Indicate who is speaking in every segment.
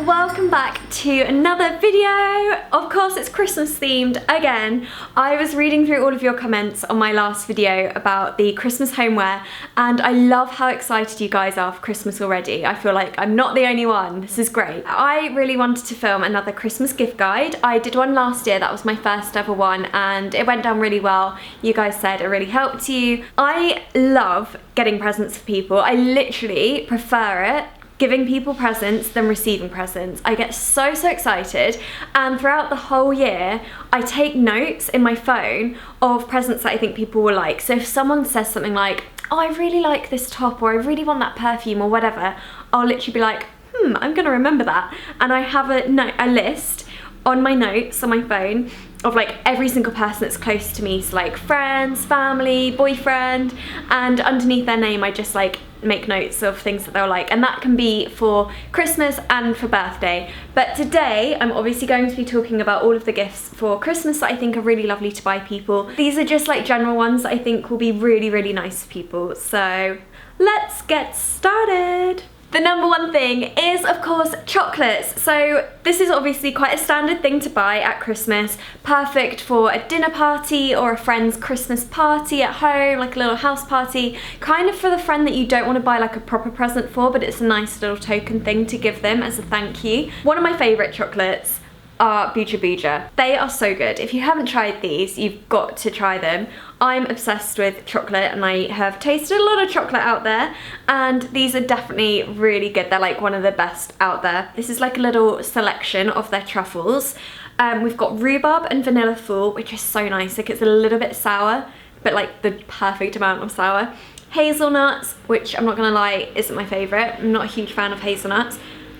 Speaker 1: welcome back to another video. Of course it's Christmas themed again. I was reading through all of your comments on my last video about the Christmas homeware and I love how excited you guys are for Christmas already. I feel like I'm not the only one. This is great. I really wanted to film another Christmas gift guide. I did one last year, that was my first ever one, and it went down really well. You guys said it really helped you. I love getting presents for people. I literally prefer it, giving people presents than receiving presents. I get so excited, and throughout the whole year I take notes in my phone of presents that I think people will like. So if someone says something like, oh, I really like this top, or I really want that perfume, or whatever, I'll literally be like, I'm gonna remember that. And I have a list on my notes on my phone of like every single person that's close to me, so like friends, family, boyfriend, and underneath their name I just like make notes of things that they'll like, and that can be for Christmas and for birthday. But today I'm obviously going to be talking about all of the gifts for Christmas that I think are really lovely to buy people. These are just like general ones that I think will be really nice for people, so let's get started. The number one thing is, of course, chocolates. So this is obviously quite a standard thing to buy at Christmas, perfect for a dinner party or a friend's Christmas party at home, like a little house party, kind of for the friend that you don't want to buy like a proper present for, but it's a nice little token thing to give them as a thank you. One of my favourite chocolates are Buja. They are so good. If you haven't tried these, you've got to try them. I'm obsessed with chocolate and I have tasted a lot of chocolate out there, and these are definitely really good. They're like one of the best out there. This is like a little selection of their truffles. We've got rhubarb and vanilla fool, which is so nice. Like, it's a little bit sour, but like the perfect amount of sour. Hazelnuts, which I'm not gonna lie, isn't my favorite. I'm not a huge fan of hazelnuts.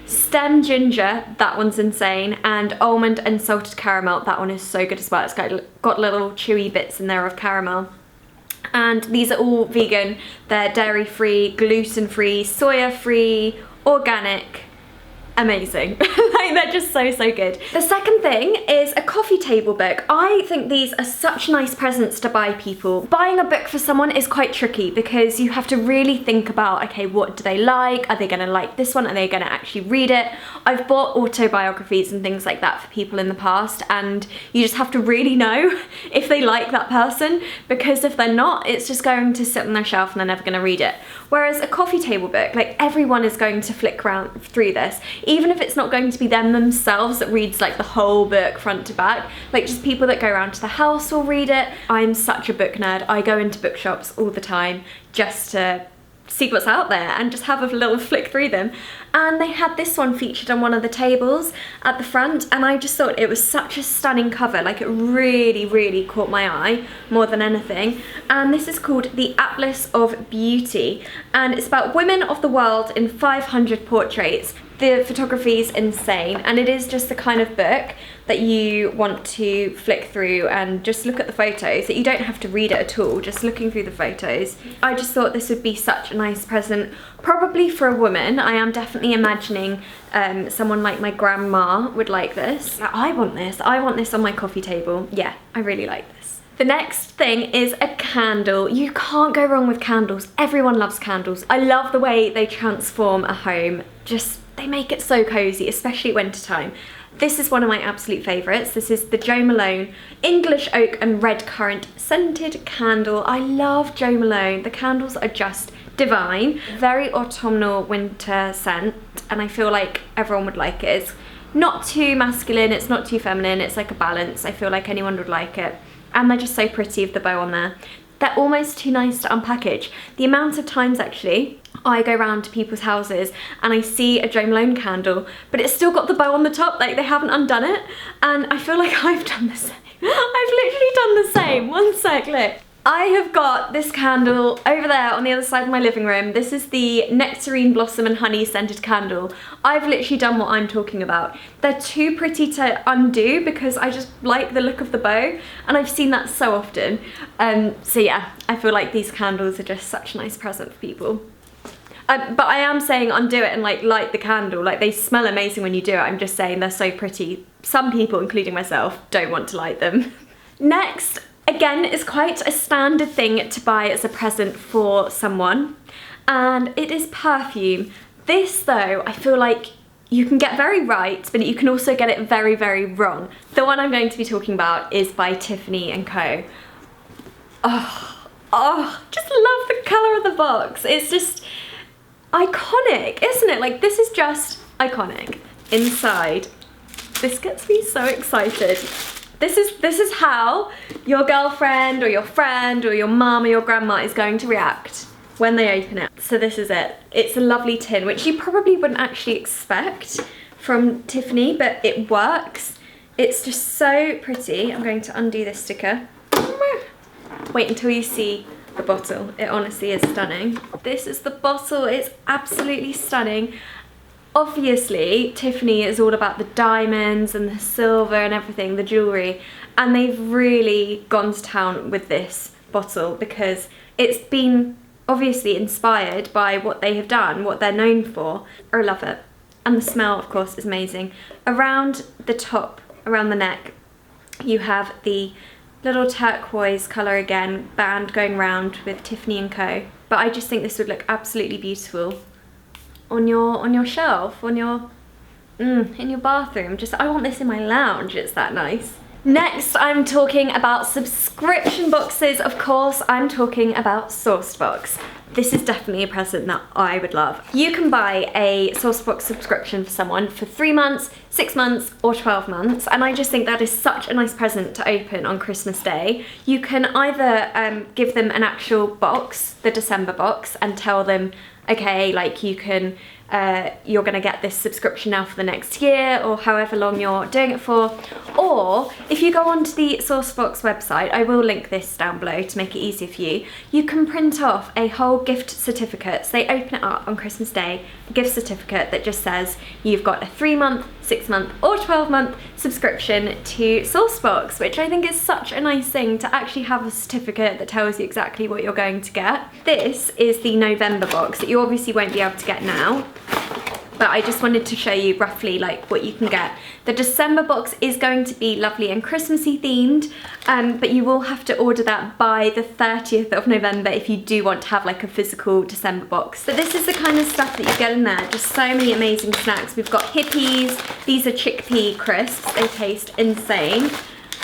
Speaker 1: Stem ginger, that one's insane, and almond and salted caramel, that one is so good as well. It's got little chewy bits in there of caramel. And these are all vegan. They're dairy-free, gluten-free, soya-free, organic. Amazing. Like, they're just so good. The second thing is a coffee table book. I think these are such nice presents to buy people. Buying a book for someone is quite tricky because you have to really think about, okay, what do they like? Are they gonna like this one? Are they gonna actually read it? I've bought autobiographies and things like that for people in the past, and you just have to really know if they like that person, because if they're not, it's just going to sit on their shelf and they're never gonna read it. Whereas a coffee table book, like, everyone is going to flick around through this. Even if it's not going to be them themselves that reads like the whole book front to back, like just people that go around to the house will read it. I'm such a book nerd. I go into bookshops all the time just to see what's out there and just have a little flick through them. And they had this one featured on one of the tables at the front, and I just thought it was such a stunning cover. Like, it really caught my eye more than anything. And this is called The Atlas of Beauty, and it's about women of the world in 500 portraits. The photography is insane, and it is just the kind of book that you want to flick through and just look at the photos, that you don't have to read it at all, just looking through the photos. I just thought this would be such a nice present, probably for a woman. I am definitely imagining someone like my grandma would like this. I want this on my coffee table. Yeah, I really like this. The next thing is a candle. You can't go wrong with candles. Everyone loves candles. I love the way they transform a home. They make it so cozy, especially winter time. This is one of my absolute favourites. This is the Jo Malone English Oak and Red Currant Scented Candle. I love Jo Malone. The candles are just divine. Very autumnal winter scent, and I feel like everyone would like it. It's not too masculine, it's not too feminine, it's like a balance. I feel like anyone would like it. And they're just so pretty with the bow on there. They're almost too nice to unpackage. The amount of times actually I go around to people's houses and I see a Jo Malone candle, but it's still got the bow on the top, like they haven't undone it. And I feel like I've done the same. I've literally done the same. One sec, look. I have got this candle over there on the other side of my living room. This is the Nectarine Blossom and Honey Scented Candle. I've literally done what I'm talking about. They're too pretty to undo because I just like the look of the bow, and I've seen that so often. So yeah, I feel like these candles are just such a nice present for people. But I am saying undo it and like light the candle. Like, they smell amazing when you do it. I'm just saying they're so pretty. Some people, including myself, don't want to light them. Next, again, is quite a standard thing to buy as a present for someone, and it is perfume. This though, I feel like you can get very right, but you can also get it very, very wrong. The one I'm going to be talking about is by Tiffany & Co. Oh, just love the colour of the box. It's just iconic, isn't it? Like, this is just iconic. Inside, this gets me so excited. This is how your girlfriend or your friend or your mum or your grandma is going to react when they open it. So this is it. It's a lovely tin, which you probably wouldn't actually expect from Tiffany, but it works. It's just so pretty. I'm going to undo this sticker. Wait until you see the bottle. It honestly is stunning. This is the bottle. It's absolutely stunning. Obviously, Tiffany is all about the diamonds and the silver and everything, the jewellery, and they've really gone to town with this bottle because it's been obviously inspired by what they have done, what they're known for. I love it. And the smell, of course, is amazing. Around the top, around the neck, you have the little turquoise colour again, band going round with Tiffany & Co. But I just think this would look absolutely beautiful on your shelf, on your in your bathroom. Just, I want this in my lounge. It's that nice. Next, I'm talking about subscription boxes. Of course, I'm talking about Sourcebox. This is definitely a present that I would love. You can buy a Sourcebox subscription for someone for 3 months, 6 months, or 12 months, and I just think that is such a nice present to open on Christmas Day. You can either give them an actual box, the December box, and tell them, okay, like you can, you're gonna get this subscription now for the next year or however long you're doing it for. Or if you go onto the Sourcebox website, I will link this down below to make it easier for you, you can print off a whole gift certificate. So they open it up on Christmas Day, a gift certificate that just says you've got a 3-month, 6-month or 12-month subscription to Sourcebox, which I think is such a nice thing to actually have a certificate that tells you exactly what you're going to get. This is the November box that you obviously won't be able to get now, but I just wanted to show you roughly like what you can get. The December box is going to be lovely and Christmassy themed, but you will have to order that by the 30th of November if you do want to have like a physical December box. But this is the kind of stuff that you get in there, just so many amazing snacks. We've got hippies, these are chickpea crisps, they taste insane.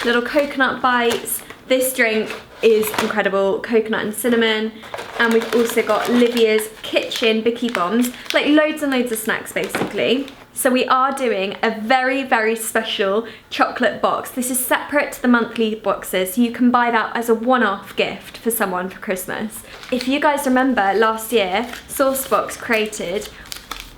Speaker 1: Little coconut bites, this drink is incredible, coconut and cinnamon. And we've also got Livia's Kitchen Bicky Bombs, like loads and loads of snacks basically. So we are doing a very, very special chocolate box. This is separate to the monthly boxes, so you can buy that as a one-off gift for someone for Christmas. If you guys remember last year, Sourcebox created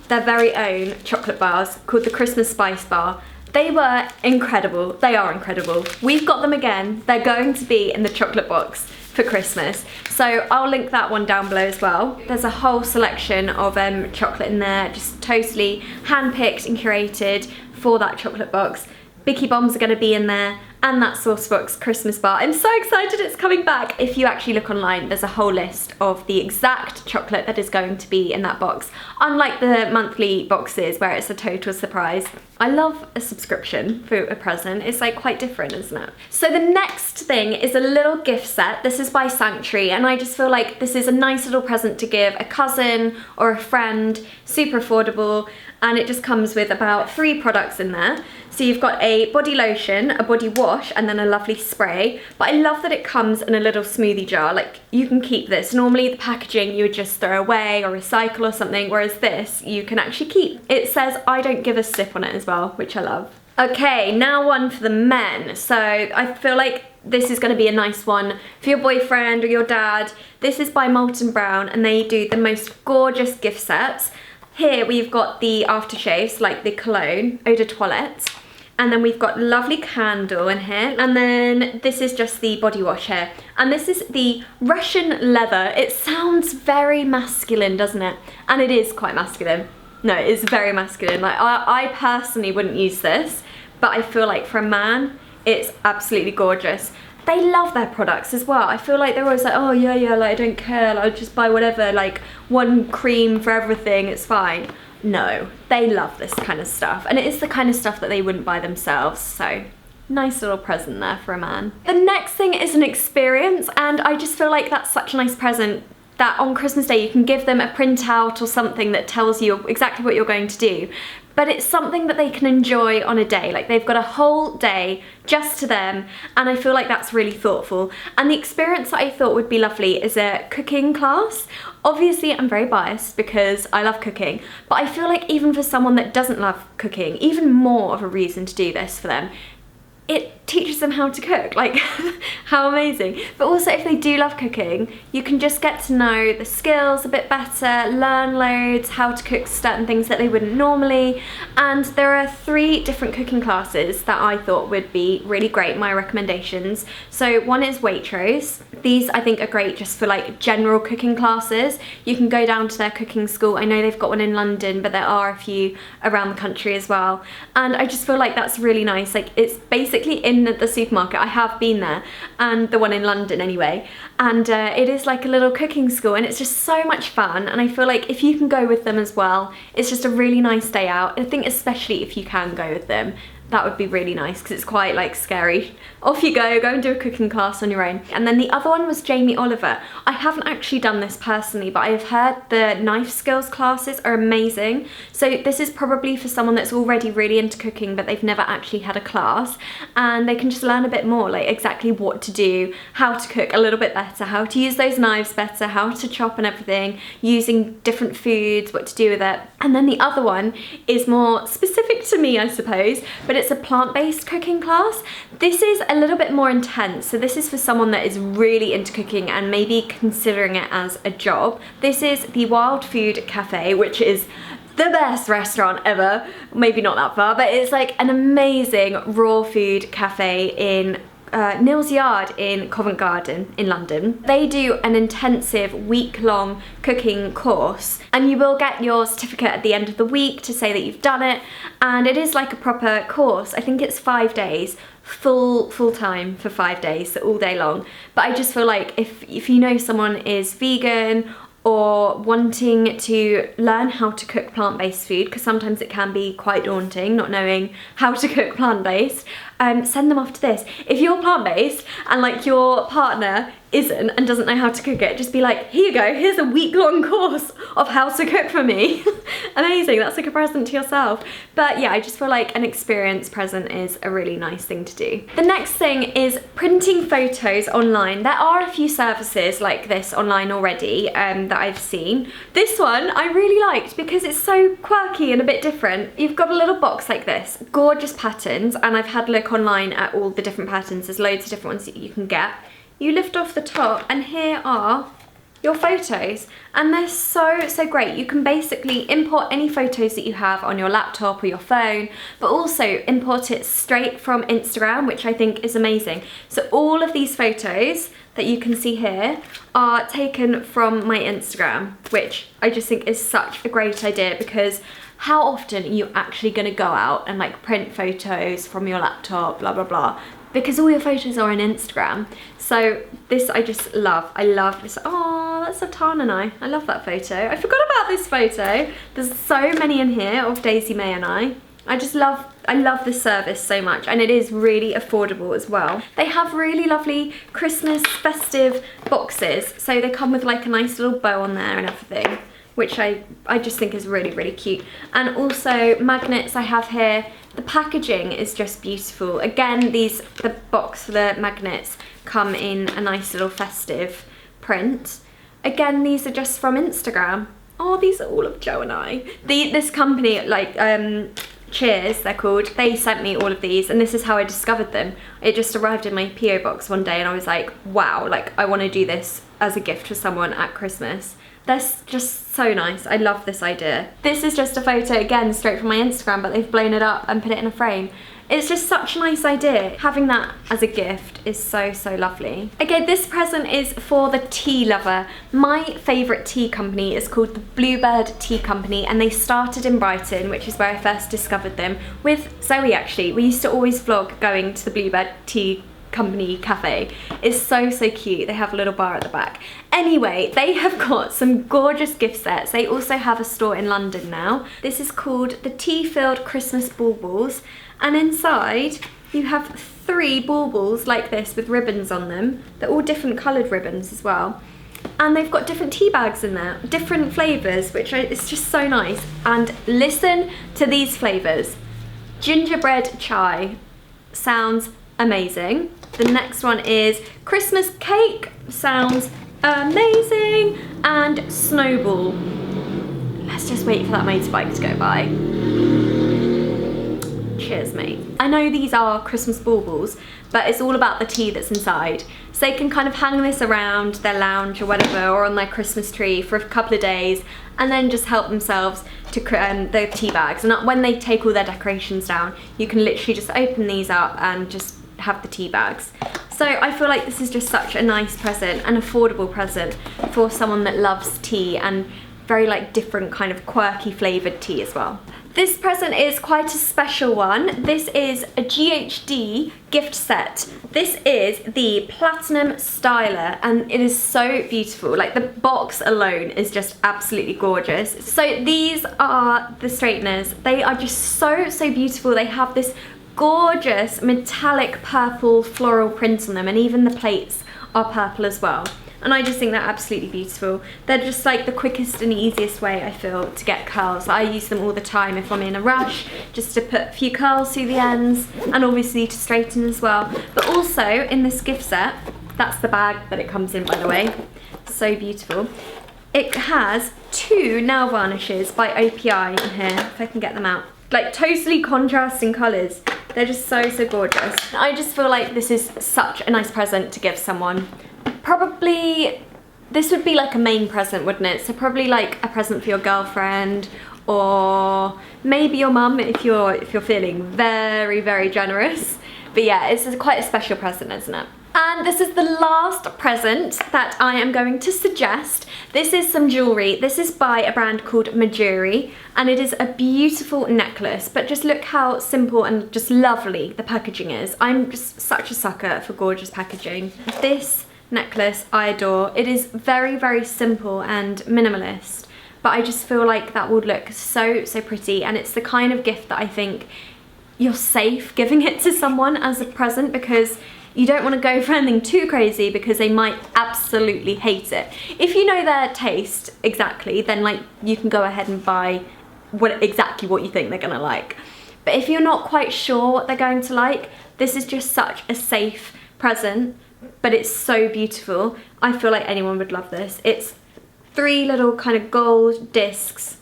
Speaker 1: their very own chocolate bars called the Christmas Spice Bar. They were incredible. They are incredible. We've got them again. They're going to be in the chocolate box for Christmas. So I'll link that one down below as well. There's a whole selection of chocolate in there, just totally handpicked and curated for that chocolate box. Bicky Bombs are going to be in there, and that Sourcebox Christmas bar. I'm so excited it's coming back. If you actually look online, there's a whole list of the exact chocolate that is going to be in that box. Unlike the monthly boxes where it's a total surprise. I love a subscription for a present. It's like quite different, isn't it? So the next thing is a little gift set. This is by Sanctuary, and I just feel like this is a nice little present to give a cousin or a friend, super affordable, and it just comes with about 3 products in there. So you've got a body lotion, a body wash, and then a lovely spray. But I love that it comes in a little smoothie jar. Like, you can keep this. Normally the packaging you would just throw away or recycle or something, whereas this you can actually keep. It says I don't give a sip on it as well, which I love. Okay, now one for the men. So I feel like this is going to be a nice one for your boyfriend or your dad. This is by Molton Brown, and they do the most gorgeous gift sets. Here we've got the aftershaves, like the cologne, eau de toilette. And then we've got lovely candle in here. And then this is just the body wash here. And this is the Russian leather. It sounds very masculine, doesn't it? And it is quite masculine. No, it is very masculine. Like I personally wouldn't use this, but I feel like for a man, it's absolutely gorgeous. They love their products as well. I feel like they're always like, oh yeah, like I don't care, like, I'll just buy whatever, like one cream for everything, it's fine. No, they love this kind of stuff, and it is the kind of stuff that they wouldn't buy themselves, so nice little present there for a man. The next thing is an experience, and I just feel like that's such a nice present that on Christmas Day you can give them a printout or something that tells you exactly what you're going to do. but it's something that they can enjoy on a day. Like they've got a whole day just to them, and I feel like that's really thoughtful. And the experience that I thought would be lovely is a cooking class. Obviously I'm very biased because I love cooking, but I feel like even for someone that doesn't love cooking, even more of a reason to do this for them. It teaches them how to cook, like how amazing. But also if they do love cooking, you can just get to know the skills a bit better, learn loads, how to cook certain things that they wouldn't normally. And there are 3 different cooking classes that I thought would be really great, my recommendations. So one is Waitrose. These I think are great just for like general cooking classes. You can go down to their cooking school. I know they've got one in London, but there are a few around the country as well. And I just feel like that's really nice. Like it's basically in the supermarket. I have been there, and the one in London anyway, and it is like a little cooking school, and it's just so much fun. And I feel like if you can go with them as well, it's just a really nice day out. I think especially if you can go with them, that would be really nice, because it's quite like scary. Off you go and do a cooking class on your own. And then the other one was Jamie Oliver. I haven't actually done this personally, but I've heard the knife skills classes are amazing. So this is probably for someone that's already really into cooking, but they've never actually had a class, and they can just learn a bit more, like exactly what to do, how to cook a little bit better, how to use those knives better, how to chop and everything, using different foods, what to do with it. And then the other one is more specific to me, I suppose, but it's a plant-based cooking class. This is a little bit more intense, so this is for someone that is really into cooking and maybe considering it as a job. This is the Wild Food Cafe, which is the best restaurant ever. Maybe not that far, but it's like an amazing raw food cafe in Neal's Yard in Covent Garden in London. They do an intensive week-long cooking course, and you will get your certificate at the end of the week to say that you've done it, and it is like a proper course. I think it's 5 days, full time for 5 days, so all day long. But I just feel like if you know someone is vegan or wanting to learn how to cook plant-based food, because sometimes it can be quite daunting not knowing how to cook plant-based, send them off to this. If you're plant-based and like your partner isn't and doesn't know how to cook it, just be like, here you go, here's a week-long course of how to cook for me. Amazing, that's like a present to yourself. But yeah, I just feel like an experience present is a really nice thing to do. The next thing is printing photos online. There are a few services like this online already that I've seen. This one I really liked because it's so quirky and a bit different. You've got a little box like this, gorgeous patterns, and I've had a look online at all the different patterns. There's loads of different ones that you can get. You lift off the top and here are your photos, and they're so great. You can basically import any photos that you have on your laptop or your phone, but also import it straight from Instagram, which I think is amazing. So all of these photos that you can see here are taken from my Instagram, which I just think is such a great idea, because how often are you actually going to go out and like print photos from your laptop, blah blah blah, because all your photos are on Instagram. So this I just love. I love this. Oh, that's of Tan and I love that photo. I forgot about this photo. There's so many in here of Daisy May and I love this service so much, and it is really affordable as well. They have really lovely Christmas festive boxes, so they come with like a nice little bow on there and everything, which I just think is really cute. And also magnets I have here. The packaging is just beautiful. Again, the box for the magnets come in a nice little festive print. Again, these are just from Instagram. Oh, these are all of Joe and I. This company, like Cheers, they're called, they sent me all of these, and this is how I discovered them. It just arrived in my PO box one day and I was like, wow, like I want to do this as a gift for someone at Christmas. They're just so nice. I love this idea. This is just a photo, again, straight from my Instagram, but they've blown it up and put it in a frame. It's just such a nice idea. Having that as a gift is so lovely. Okay, this present is for the tea lover. My favourite tea company is called the Bluebird Tea Company, and they started in Brighton, which is where I first discovered them, with Zoe actually. We used to always vlog going to the Bluebird Tea Company cafe. It's so cute. They have a little bar at the back. Anyway, they have got some gorgeous gift sets. They also have a store in London now. This is called the Tea-Filled Christmas Baubles, and inside you have 3 baubles like this with ribbons on them. They're all different coloured ribbons as well. and they've got different tea bags in there, different flavours, which is just so nice. And listen to these flavours. Gingerbread chai sounds amazing. The next one is Christmas cake, sounds amazing, and snowball. Let's just wait for that motorbike to go by. Cheers, mate. I know these are Christmas baubles, but it's all about the tea that's inside. So they can kind of hang this around their lounge or whatever, or on their Christmas tree for a couple of days, and then just help themselves to the tea bags. And when they take all their decorations down, you can literally just open these up and just have the tea bags. So I feel like this is just such a nice present, an affordable present for someone that loves tea, and very like different kind of quirky flavoured tea as well. This present is quite a special one. This is a GHD gift set. This is the Platinum Styler, and it is so beautiful. Like, the box alone is just absolutely gorgeous. So these are the straighteners. They are just so beautiful. They have this gorgeous metallic purple floral print on them, and even the plates are purple as well. And I just think they're absolutely beautiful. They're just like the quickest and easiest way, I feel, to get curls. I use them all the time if I'm in a rush, just to put a few curls through the ends, and obviously to straighten as well. But also in this gift set, that's the bag that it comes in, by the way. So beautiful. It has 2 nail varnishes by OPI in here, if I can get them out. Like, totally contrasting colours. They're just so gorgeous. I just feel like this is such a nice present to give someone. Probably, this would be like a main present, wouldn't it? So probably like a present for your girlfriend, or maybe your mum if you're feeling very generous. But yeah, it's quite a special present, isn't it? And this is the last present that I am going to suggest. This is some jewellery. This is by a brand called Maggiore, and it is a beautiful necklace, but just look how simple and just lovely the packaging is. I'm just such a sucker for gorgeous packaging. This necklace I adore. It is very simple and minimalist, but I just feel like that would look so pretty, and it's the kind of gift that I think you're safe giving it to someone as a present, because you don't want to go for anything too crazy because they might absolutely hate it. If you know their taste exactly, then like you can go ahead and buy exactly what you think they're gonna like. But if you're not quite sure what they're going to like, this is just such a safe present, but it's so beautiful. I feel like anyone would love this. It's 3 little kind of gold discs,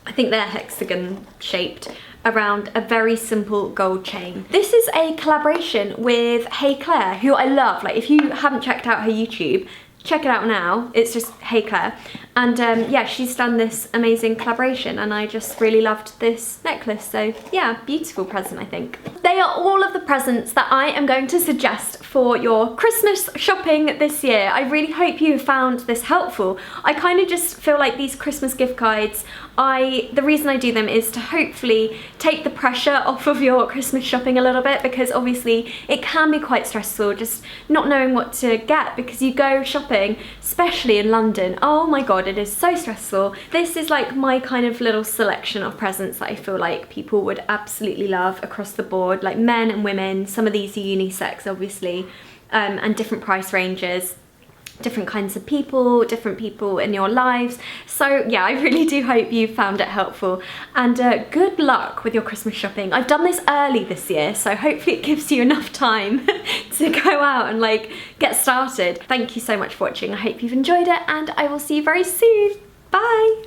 Speaker 1: I think they're hexagon shaped, around a very simple gold chain. This is a collaboration with Hey Claire, who I love. Like, if you haven't checked out her YouTube, check it out now. It's just Hey Claire. And yeah, she's done this amazing collaboration, and I just really loved this necklace. So yeah, beautiful present, I think. They are all of the presents that I am going to suggest for your Christmas shopping this year. I really hope you found this helpful. I kind of just feel like these Christmas gift guides, the reason I do them is to hopefully take the pressure off of your Christmas shopping a little bit, because obviously it can be quite stressful just not knowing what to get, because you go shopping, especially in London, oh my god, it is so stressful. This is like my kind of little selection of presents that I feel like people would absolutely love across the board, like men and women. Some of these are unisex, obviously, and different price ranges, different kinds of people, different people in your lives. So yeah, I really do hope you found it helpful, and good luck with your Christmas shopping. I've done this early this year, so hopefully it gives you enough time to go out and like get started. Thank you so much for watching. I hope you've enjoyed it, and I will see you very soon. Bye.